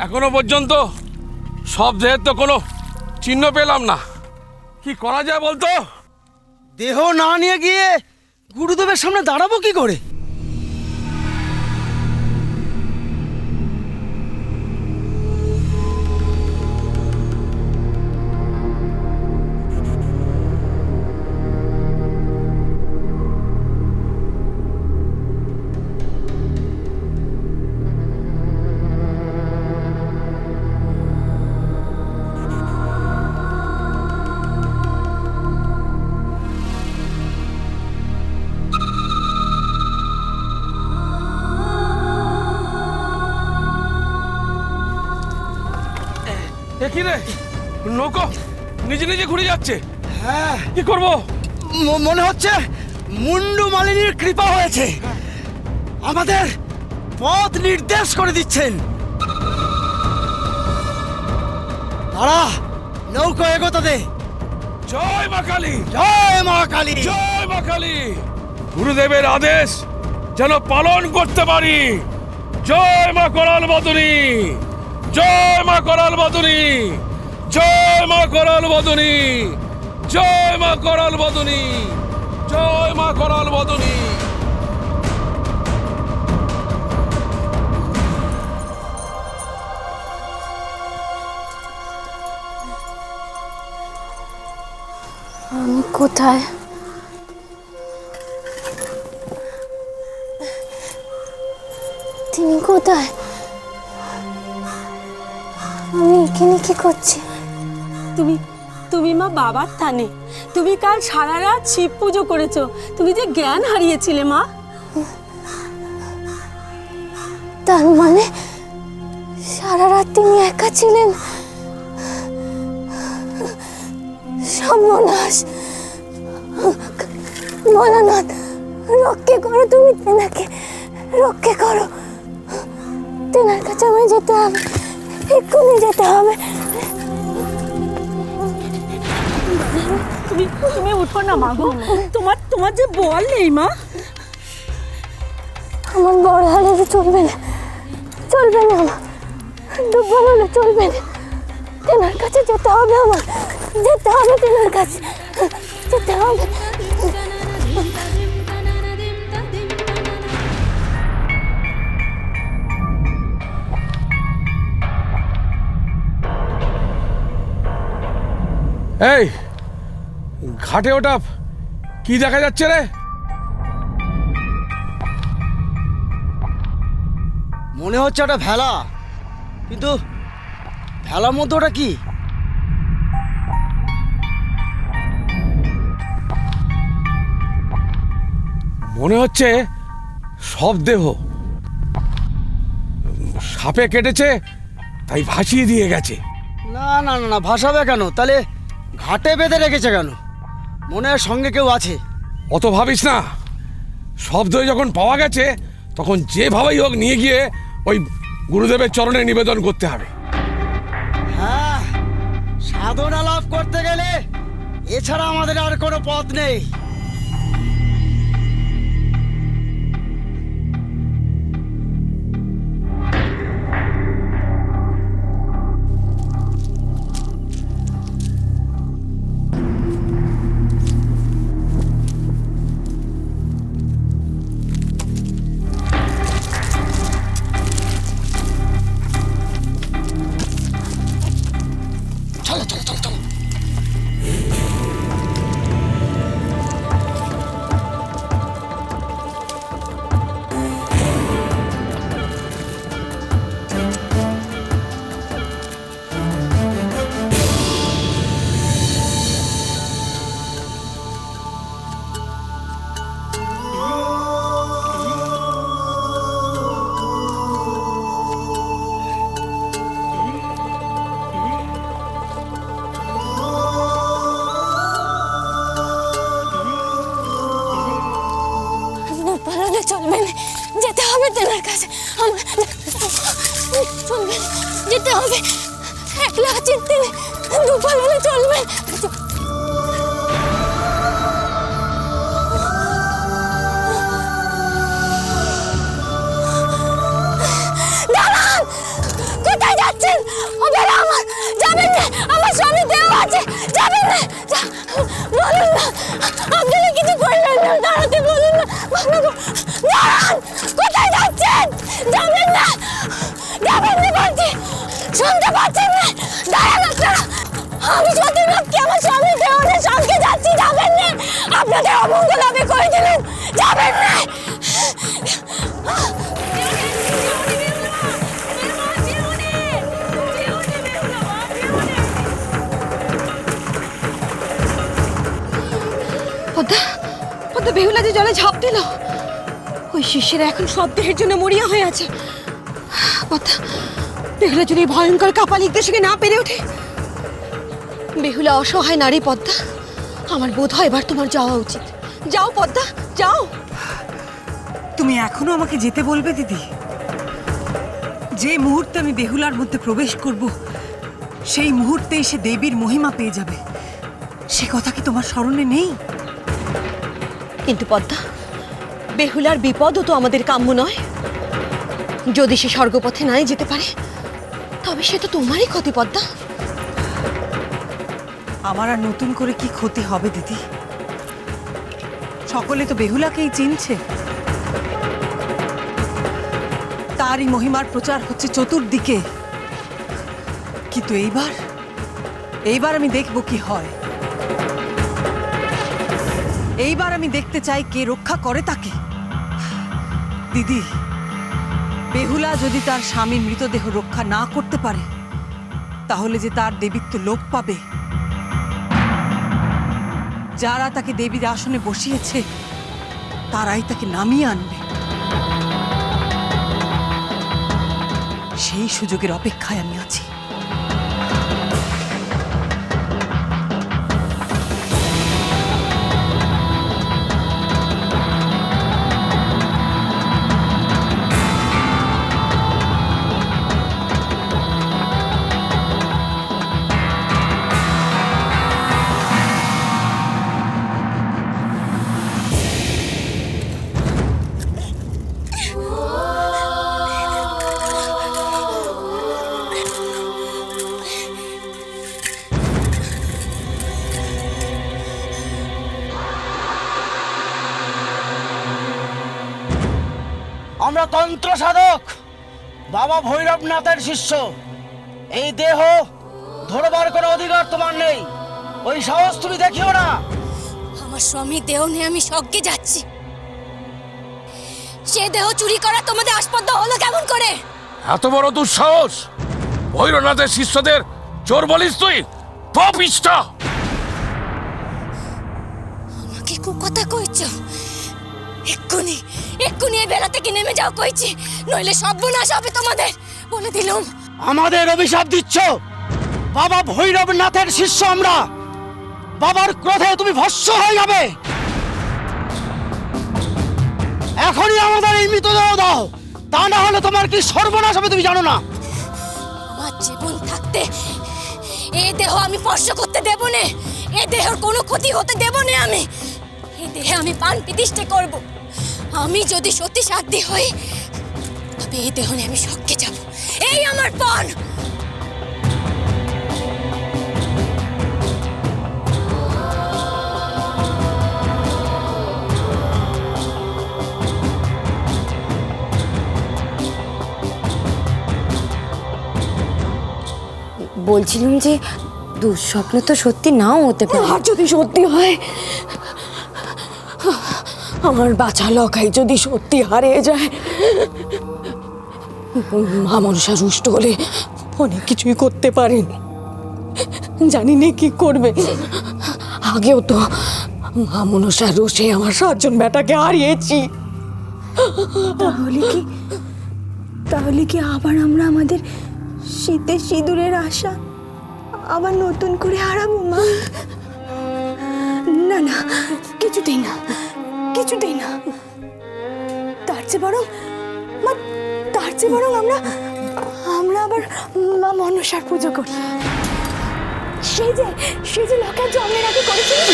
এখনো পর্যন্ত সব দেহের তো কোনো চিহ্ন পেলাম না। কি করা যায় বলতো? দেহ না নিয়ে গিয়ে গুরুদেবের সামনে দাঁড়াবো কি করে? এ কি রে, নৌকো নিজে নিজে ঘুরে যাচ্ছে। হ্যাঁ, কি করব? মনে হচ্ছে মুন্ডু মালিনীর কৃপা হয়েছে, আমাদের পথ নির্দেশ করে দিচ্ছেন। দাঁড়া, নৌকো এগোতে দে। জয় মা কালী, জয় মা কালী। জয় মা কালী। গুরুদেবের আদেশ যেন পালন করতে পারি। জয় মা করাল বদনী, জয় মা করাল বদনী, জয় মা করাল বদনী, জয় মা করাল বদনী, জয় মা করাল বদনী। আমি কোথায়? তিনি কোথায়? আমি এখানে কি করছি? তুমি তুমি মা বাবার থানে। তুমি কাল সারা রাত শিব পুজো করেছো। তুমি যে জ্ঞান হারিয়েছিলে মা। তার মানে সারা রাত তিনি একা ছিলেন? সর্বনাশ! ভোলানাথ, রক্ষে করো, তুমি তেনাকে রক্ষে করো। তেনার কাছে আমায় যেতে হবে, এক্ষুনি যেতে হবে। তুমি তুমি উঠো না মা গো। তোমার তোমার যে বল নেই মা। আমার বড় হলে চলবে না, চলবে না আমার, দুর্বল হলে চলবে না। তেনার কাছে যেতে হবে, আমার যেতে হবে, তেনার কাছে যেতে হবে। এই ঘাটে ওটা কি দেখা যাচ্ছে রে? মনে হচ্ছে ওটা ভেলা, কিন্তু ভেলার মধ্যে ওটা কি? মনে হচ্ছে সব দেহ সাপে কেটেছে, তাই ভাসিয়ে দিয়ে গেছে। না না না না, ভাসাবে কেন? তাহলে ঘাটে বেঁধে রেখেছে কেন? মনে হয় সঙ্গে কেউ আছে। অত ভাবিস না, শব্দ যখন পাওয়া গেছে তখন যেভাবেই হোক নিয়ে গিয়ে ওই গুরুদেবের চরণে নিবেদন করতে হবে। হ্যাঁ, সাধনা লাভ করতে গেলে এছাড়া আমাদের আর কোনো পথ নেই। চলো চলো চলো চলো। পালালে চলবে না, যেতে হবে তেনার কাছে। আমার চলবে না, যেতে হবে। একলা আছেন তিনি, পালালে চলবে। দাঁড়ান! কোথায় যাচ্ছেন? যাবেন ওদের আমার যাবেন না, আমার স্বামী দেহ আছে, যাবেন না, বলুন না, আপনারা কিছু করবেন না, দাঁড়াতে বলুন না, দাঁড়ান, কোথায় যাচ্ছেন? যাবেন না, যাবেন না বলছি, শুনতে পাচ্ছেন না? দাঁড়ান আপনারা, আমি সতীনাথকে আমার স্বামী দেওয়ানের সঙ্গে যাচ্ছি, যাবেন না, আপনাদের অমঙ্গল হবে করে দিলেন, যাবেন না। পদ্মা, পদ্মা, বেহুলা যে জলে ঝাঁপ দিল, ওই শিষ্যেরা এখন সন্দেহের জন্য মরিয়া হয়ে আছে। পদ্মা, বেহুলা যদি ভয়ঙ্কর কাপালিক দেশকে না পেরে ওঠে। বেহুলা অসহায় নারী পদ্মা, আমার বোধ হয় এবার তোমার যাওয়া উচিত। যাও পদ্মা, যাও। তুমি এখনো আমাকে যেতে বলবে দিদি? যে মুহূর্তে আমি বেহুলার মধ্যে প্রবেশ করব, সেই মুহূর্তেই সে দেবীর মহিমা পেয়ে যাবে, সে কথা কি তোমার স্মরণে নেই? কিন্তু পদ্মা, বেহুলার বিপদও তো আমাদের কাম্য নয়। যদি সে স্বর্গপথে নাই যেতে পারে, তবে সে তো তোমারই ক্ষতি পদ্মা। আমার আর নতুন করে কি ক্ষতি হবে দিদি? সকলে তো বেহুলাকেই চিনছে, তারই মহিমার প্রচার হচ্ছে চতুর্দিকে। কিন্তু এইবার আমি দেখব কি হয়। এইবার আমি দেখতে চাই কে রক্ষা করে তাকে। দিদি, বেহুলা যদি তার স্বামীর মৃতদেহ রক্ষা না করতে পারে, তাহলে যে তার দেবীত্ব লোপ পাবে। যারা তাকে দেবীর আসনে বসিয়েছে, তারাই তাকে নামিয়ে আনবে। সেই সুযোগের অপেক্ষায় আমি আছি। আমরা তন্ত্র সাধক বাবা ভৈরবনাথের শিষ্য। এই দেহ ধরবার কোনো অধিকার তোমার নেই, ওই সাহস তুমি দেখিও না। আমার স্বামী দেহ নিয়ে আমি স্বর্গে যাচ্ছি, সে দেহ চুরি করা তোমাদের আস্পর্ধা হলো কেমন করে? এত বড় দুঃসাহস! ভৈরনাথের শিষ্যদের চোর বলিস তুই? পাপিষ্টা! আমাকে কথা কইছ? এক্ষুনি এই বেলা থেকে নেমে যাও কইছি, নইলে সর্বনাশ হবে তোমাদের, বলে দিলাম। আমাদের অভিশাপ দিচ্ছ? বাবা ভৈরবনাথের শিষ্য আমরা, বাবার ক্রোধে তুমি ভস্ম হয়ে যাবে। এখনই আমাদের এই মৃতদেহ দাও, তা না হলে তোমার কি সর্বনাশ হবে তুমি জানো না। আমার জীবন থাকতে এ দেহ আমি স্পর্শ করতে দেব না, এ দেহের কোনো ক্ষতি হতে দেব না। আমি এই দেহে আমি প্রাণ প্রতিষ্ঠা করব। আমি যদি সত্যি সাধ্যি হই, তবে এই দেহ নিয়ে আমি স্বর্গে যাব। এই আমার পণ। বলছিলাম যে দুঃস্বপ্ন তো সত্যি নাও হতে পারে। আর যদি সত্যি হয়, আমার বাঁচা লকাই যদি সত্যি হারিয়ে যায়, মা মনসা রুষ্ট হলে অনেক কিছুই করতে পারেন। জানি না কি করবে। আগেও তো মা মনসা রোষে আমার 7 জন বেটাকে হারিয়েছি। তাহলে কি আবার আমরা আমাদের শীতের সিঁদুরের আশা আবার নতুন করে হারাবো মা? না না, কিছুতেই না, কিছুতেই না। তার চেয়ে বরং আমরা আবার মা মনসার পুজো করি। সেই যে লকেট জন্মের আগে করেছিলাম,